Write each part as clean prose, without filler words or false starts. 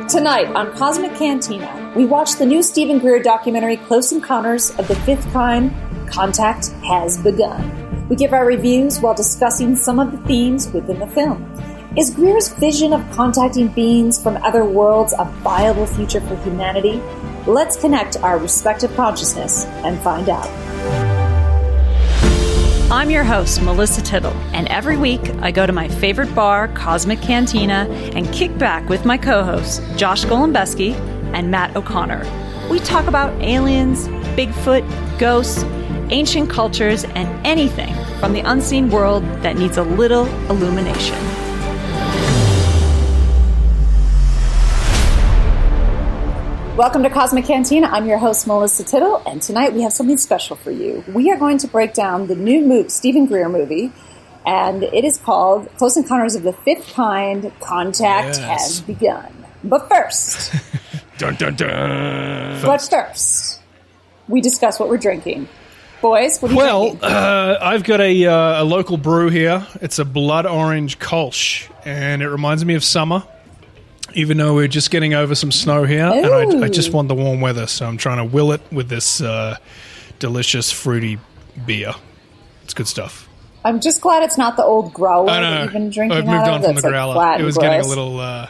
Tonight on Cosmic Cantina, we watch the new Stephen Greer documentary Close Encounters of the Fifth Kind, Contact Has Begun. We give our reviews while discussing some of the themes within the film. Is Greer's vision of contacting beings from other worlds a viable future for humanity? Let's connect our respective consciousness and find out. I'm your host, Melissa Tittle, and every week I go to my favorite bar, Cosmic Cantina, and kick back with my co-hosts, Josh Golombeski and Matt O'Connor. We talk about aliens, Bigfoot, ghosts, ancient cultures, and anything from the unseen world that needs a little illumination. Welcome to Cosmic Cantina. I'm your host, Melissa Tittle, and tonight we have something special for you. We are going to break down the new Stephen Greer movie, and it is called Close Encounters of the Fifth Kind, Contact Has Begun. But first... dun, dun, dun. But first, we discuss what we're drinking. Boys, what are you drinking? I've got a local brew here. It's a blood orange Kolsch, and it reminds me of summer. Even though we're just getting over some snow here, and I just want the warm weather, so I'm trying to will it with this delicious fruity beer. It's good stuff. I'm just glad it's not the old growler that you've been drinking. I've moved on from the growler. Like it was getting a little. I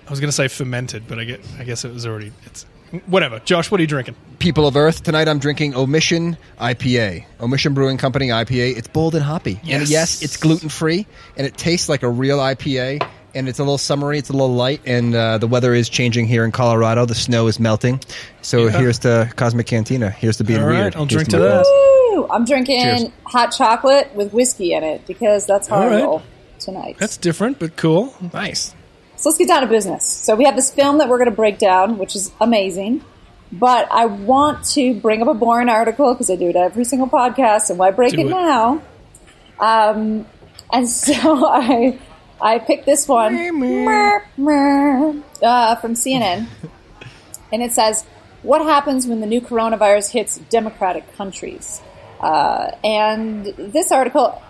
was going to say fermented, but I guess it was already. It's whatever. Josh, what are you drinking? People of Earth. Tonight I'm drinking Omission IPA. Omission Brewing Company IPA. It's bold and hoppy, and yes, it's gluten free, and it tastes like a real IPA. And it's a little summery, it's a little light, and the weather is changing here in Colorado. The snow is melting. So here's to Cosmic Cantina. Here's to being all right, weird. I'll drink to that. Woo! I'm drinking hot chocolate with whiskey in it because that's how I roll tonight. That's different, but cool. Nice. So let's get down to business. So we have this film that we're going to break down, which is amazing. But I want to bring up a boring article because I do it every single podcast, and why break it now? And so I picked this one from CNN, and it says, what happens when the new coronavirus hits democratic countries? And this article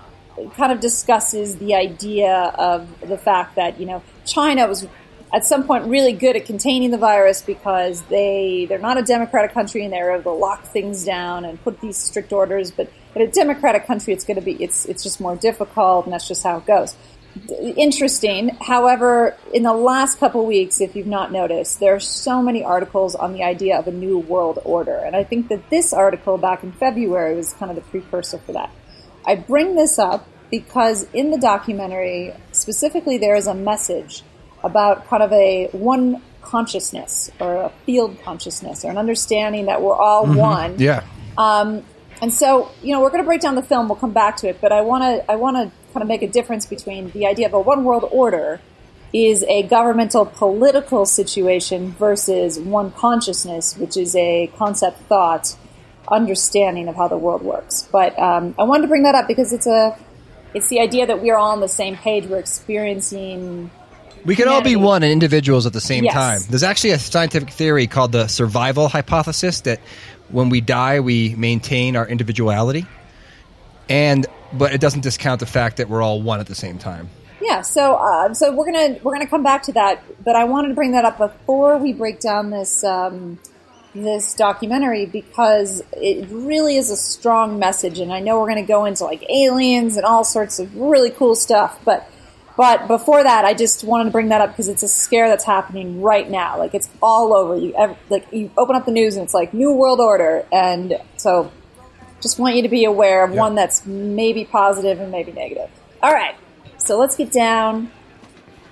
kind of discusses the idea of the fact that, China was at some point really good at containing the virus because they're not a democratic country and they're able to lock things down and put these strict orders. But a democratic country, it's just more difficult, and that's just how it goes. Interesting. However, in the last couple of weeks, if you've not noticed, there are so many articles on the idea of a new world order. And I think that this article back in February was kind of the precursor for that. I bring this up because in the documentary, specifically, there is a message about kind of a one consciousness or a field consciousness or an understanding that we're all one. Yeah. And so, we're going to break down the film. We'll come back to it. But I want to kind of make a difference between the idea of a one world order is a governmental political situation versus one consciousness, which is a concept thought understanding of how the world works. But I wanted to bring that up because it's the idea that we are all on the same page. We're experiencing... We can all be one and individuals at the same time. There's actually a scientific theory called the survival hypothesis that when we die, we maintain our individuality. But it doesn't discount the fact that we're all one at the same time. Yeah, so we're gonna come back to that, but I wanted to bring that up before we break down this this documentary because it really is a strong message, and I know we're gonna go into like aliens and all sorts of really cool stuff, but before that, I just wanted to bring that up because it's a scare that's happening right now. Like it's all over. You open up the news and it's like New World Order, and so. Just want you to be aware of one that's maybe positive and maybe negative. All right, so let's get down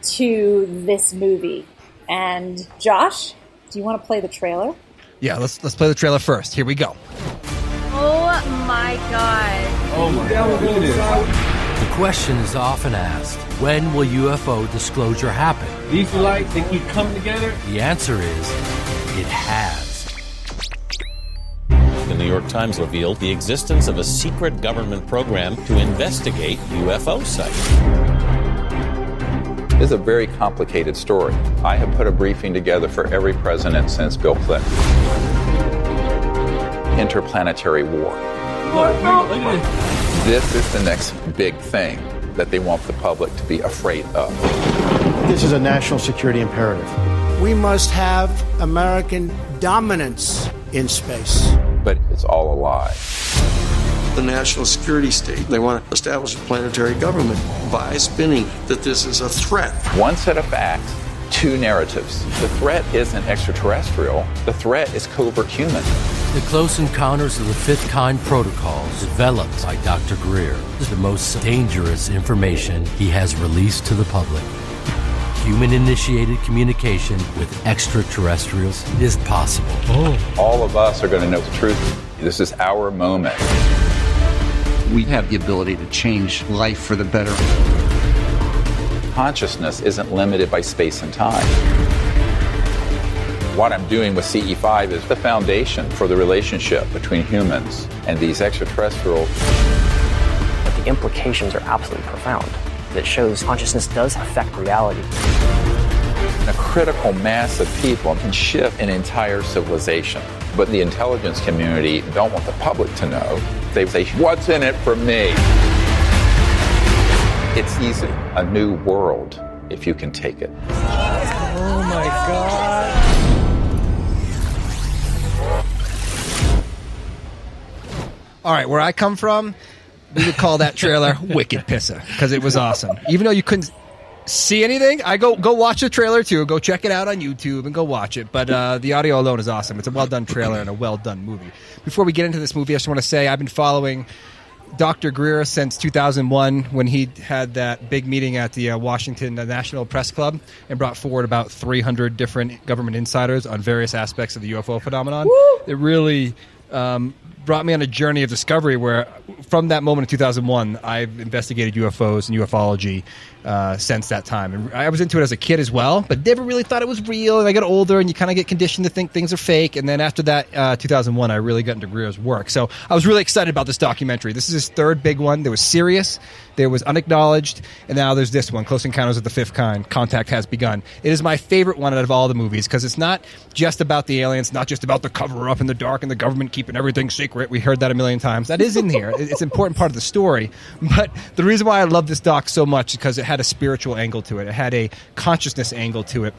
to this movie. And Josh, do you want to play the trailer? Yeah, let's play the trailer first. Here we go. Oh my God. Oh my God. The question is often asked, when will UFO disclosure happen? These lights, they keep coming together? The answer is, it has. The New York Times revealed the existence of a secret government program to investigate UFO sites. It's a very complicated story. I have put a briefing together for every president since Bill Clinton. Interplanetary war. This is the next big thing that they want the public to be afraid of. This is a national security imperative. We must have American dominance in space. But it's all a lie. The national security state, they want to establish a planetary government by spinning that this is a threat. One set of facts, two narratives. The threat isn't extraterrestrial. The threat is covert human. The Close Encounters of the Fifth Kind protocols developed by Dr. Greer is the most dangerous information he has released to the public. Human-initiated communication with extraterrestrials is possible. All of us are going to know the truth. This is our moment. We have the ability to change life for the better. Consciousness isn't limited by space and time. What I'm doing with CE5 is the foundation for the relationship between humans and these extraterrestrials. But the implications are absolutely profound. It shows consciousness does affect reality. A critical mass of people can shift an entire civilization. But the intelligence community don't want the public to know. They say, what's in it for me? It's easy. A new world, if you can take it. Oh my God. All right, where I come from, we would call that trailer Wicked Pissa because it was awesome. Even though you couldn't see anything, I go watch the trailer too. Go check it out on YouTube and go watch it. But the audio alone is awesome. It's a well-done trailer and a well-done movie. Before we get into this movie, I just want to say I've been following Dr. Greer since 2001 when he had that big meeting at the Washington National Press Club and brought forward about 300 different government insiders on various aspects of the UFO phenomenon. Woo! It really brought me on a journey of discovery where from that moment in 2001, I've investigated UFOs and ufology since that time. And I was into it as a kid as well, but never really thought it was real. And I got older and you kind of get conditioned to think things are fake. And then after that, 2001, I really got into Greer's work. So I was really excited about this documentary. This is his third big one. There was Sirius, there was Unacknowledged, and now there's this one, Close Encounters of the Fifth Kind, Contact Has Begun. It is my favorite one out of all the movies because it's not just about the aliens, not just about the cover-up in the dark and the government keeping everything secret. We heard that a million times. That is in here. It's an important part of the story. But the reason why I love this doc so much is because it had a spiritual angle to it. It had a consciousness angle to it.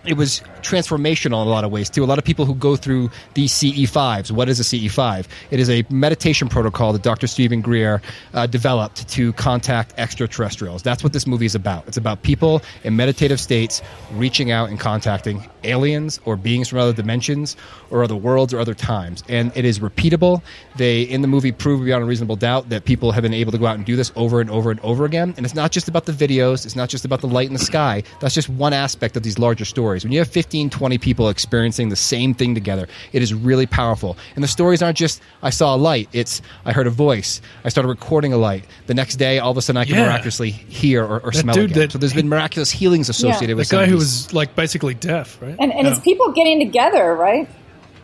It was transformational in a lot of ways, too. A lot of people who go through these CE5s. What is a CE5? It is a meditation protocol that Dr. Stephen Greer developed to contact extraterrestrials. That's what this movie is about. It's about people in meditative states reaching out and contacting aliens or beings from other dimensions or other worlds or other times. And it is repeatable. They, in the movie, prove beyond a reasonable doubt that people have been able to go out and do this over and over and over again. And it's not just about the videos. It's not just about the light in the sky. That's just one aspect of these larger stories. When you have 15, 20 people experiencing the same thing together, it is really powerful. And the stories aren't just, I saw a light. It's, I heard a voice. I started recording a light. The next day, all of a sudden, I can miraculously hear or smell again. So there's been miraculous healings associated with the guy who was like basically deaf, right? And it's people getting together, right?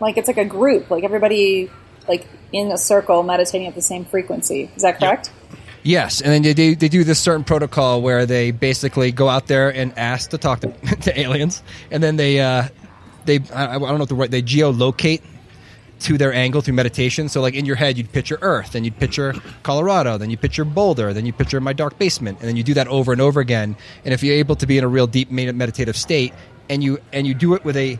Like it's like a group, like everybody like in a circle meditating at the same frequency. Is that correct? Yes, and then they do this certain protocol where they basically go out there and ask to talk to aliens, and then they I don't know what the right, they geolocate to their angle through meditation. So like in your head, you'd picture Earth, then you'd picture Colorado, then you picture Boulder, then you picture my dark basement, and then you do that over and over again. And if you're able to be in a real deep meditative state, and you do it with a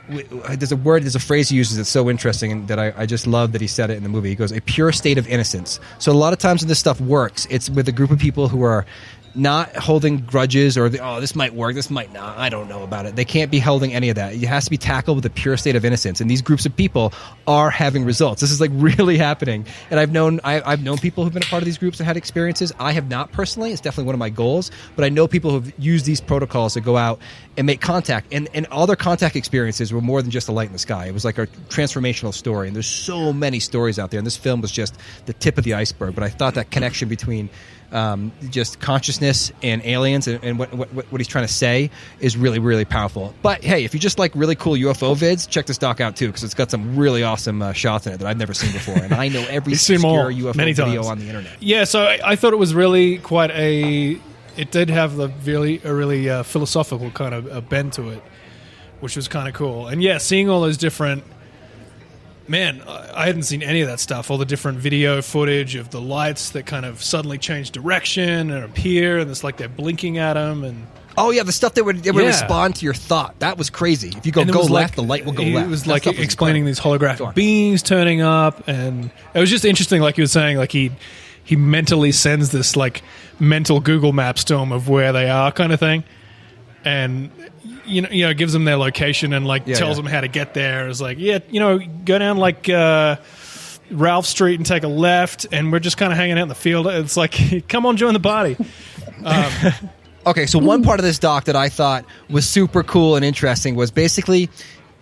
there's a phrase he uses that's so interesting and that I just love that he said it in the movie. He goes, a pure state of innocence. So a lot of times when this stuff works, it's with a group of people who are not holding grudges or, this might work, this might not, I don't know about it. They can't be holding any of that. It has to be tackled with a pure state of innocence. And these groups of people are having results. This is like really happening. And I've known people who've been a part of these groups and had experiences. I have not personally. It's definitely one of my goals. But I know people who've used these protocols to go out and make contact. And all their contact experiences were more than just a light in the sky. It was like a transformational story. And there's so many stories out there. And this film was just the tip of the iceberg. But I thought that connection between just consciousness and aliens and what he's trying to say is really, really powerful. But hey, if you just like really cool UFO vids, check this doc out too, because it's got some really awesome shots in it that I've never seen before. And I know every obscure UFO video on the internet. Yeah, so I thought it was really quite it did have a really philosophical kind of bend to it, which was kind of cool. And yeah, seeing all those different man, I hadn't seen any of that stuff. All the different video footage of the lights that kind of suddenly change direction and appear, and it's like they're blinking at them. And oh yeah, the stuff that would respond to your thought. That was crazy. If you go left, the light will go left. It was like explaining these holographic beings turning up, and it was just interesting. Like you were saying, like he mentally sends this like mental Google Maps to them of where they are, kind of thing, and you know, gives them their location and tells them how to get there. It's like, go down like Ralph Street and take a left, and we're just kind of hanging out in the field. It's like, come on, join the party. Okay, so one part of this doc that I thought was super cool and interesting was basically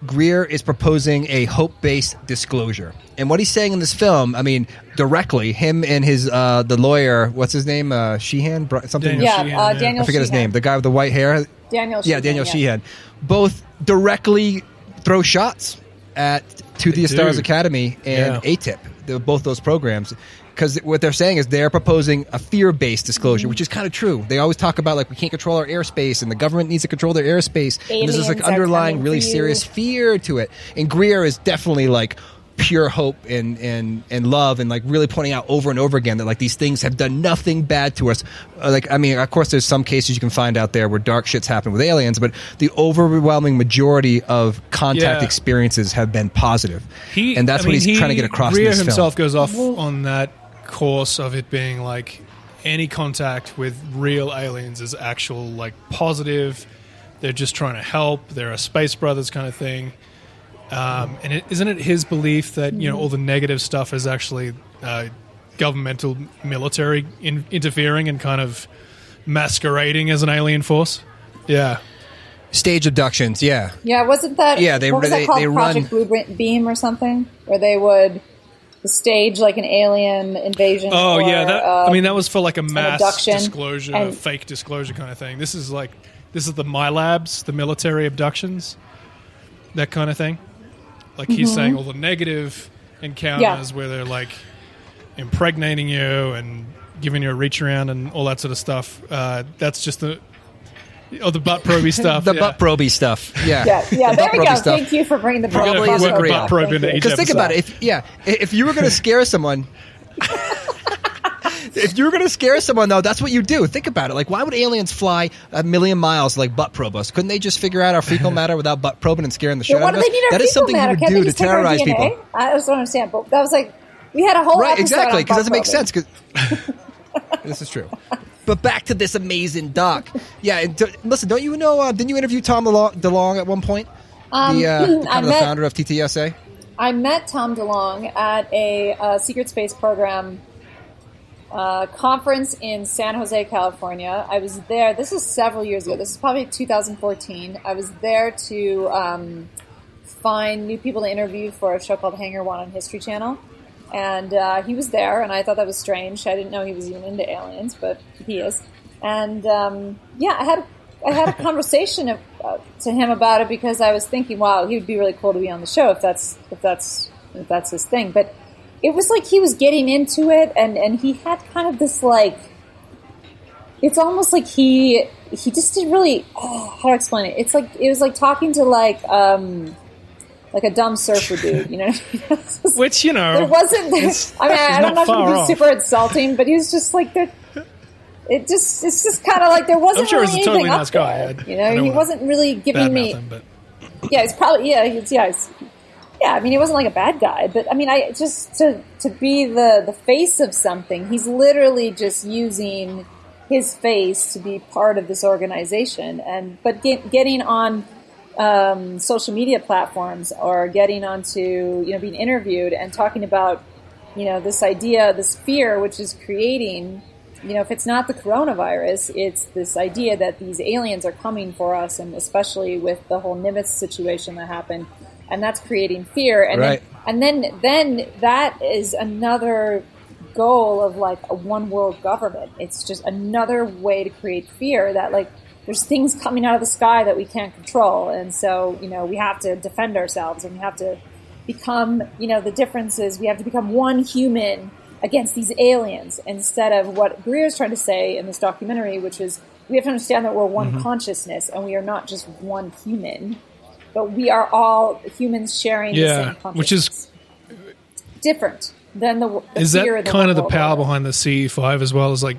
Greer is proposing a hope-based disclosure. And what he's saying in this film, I mean, directly, him and his the lawyer, what's his name? Sheehan? Something? Daniel I forget his name. The guy with the white hair. Daniel Sheehan. Yeah, Daniel Sheehan. Both directly throw shots to the Stars Academy and ATIP, both those programs. Because what they're saying is they're proposing a fear-based disclosure, which is kind of true. They always talk about, like, we can't control our airspace, and the government needs to control their airspace. And there's this like underlying, really serious fear to it. And Greer is definitely like pure hope and love, and like really pointing out over and over again that like these things have done nothing bad to us. Like, I mean, of course, there's some cases you can find out there where dark shit's happened with aliens, but the overwhelming majority of contact experiences have been positive. And that's what he's trying to get across in this film. Greer himself goes off on that course of it being like any contact with real aliens is actual like positive. They're just trying to help. They're a space brothers kind of thing. And isn't it his belief that all the negative stuff is actually governmental military interfering and kind of masquerading as an alien force? Yeah. Stage abductions, yeah. Yeah, wasn't that? Yeah, what was that called? Project Blue Beam or something, where they would stage like an alien invasion. Oh yeah, that was for like a mass disclosure, fake disclosure kind of thing. This is the MyLabs, the military abductions, that kind of thing. Like he's saying all the negative encounters where they're like impregnating you and giving you a reach around and all that sort of stuff. That's just the butt proby stuff. Butt proby stuff. Yeah. Yeah. There we go. Stuff. Thank you for bringing the butt probe into each episode. Because think about it. If you were going to scare someone, though, that's what you do. Think about it. Like, why would aliens fly a million miles to, like, butt probe us? Couldn't they just figure out our fecal matter without butt probing and scaring the shit out of us? That is something you would do to terrorize people. I just don't understand. But that was like, we had a whole episode exactly, because it doesn't make sense. This is true. But back to this amazing doc. Yeah, listen, don't you know, didn't you interview Tom DeLonge at one point? The founder of TTSA? I met Tom DeLonge at a secret space program conference in San Jose, California. I was there, this is several years ago, this is probably 2014. I was there to find new people to interview for a show called Hanger One on History Channel. And he was there, and I thought that was strange. I didn't know he was even into aliens, but he is. And I had a conversation to him about it because I was thinking, wow, he would be really cool to be on the show if that's his thing. But it was like he was getting into it, and he had kind of this like, it's almost like he just didn't really, how do I explain it? It's like it was like talking to like a dumb surfer dude, you know? Which, you know, there wasn't this. I mean, I don't know if it was super insulting, but he was just like, it's just kind of like there wasn't. I'm sure really he's a totally anything nice up guy. There, you know, he wasn't really giving me. But. Yeah, it's probably I mean, he wasn't like a bad guy, but I mean, I just to be the face of something. He's literally just using his face to be part of this organization, but getting on social media platforms or getting onto, being interviewed and talking about, this idea, this fear, which is creating, if it's not the coronavirus, it's this idea that these aliens are coming for us, and especially with the whole Nimitz situation that happened, and that's creating fear. And then that is another goal of like a one world government. It's just another way to create fear that like, there's things coming out of the sky that we can't control. And so, we have to defend ourselves, and we have to become, the difference is we have to become one human against these aliens, instead of what Greer is trying to say in this documentary, which is we have to understand that we're one consciousness, and we are not just one human, but we are all humans sharing the same consciousness. different than the Is fear that in the kind of the World power Order. behind the CE5 as well as like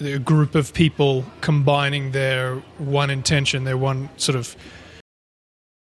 a group of people combining their one intention, their one sort of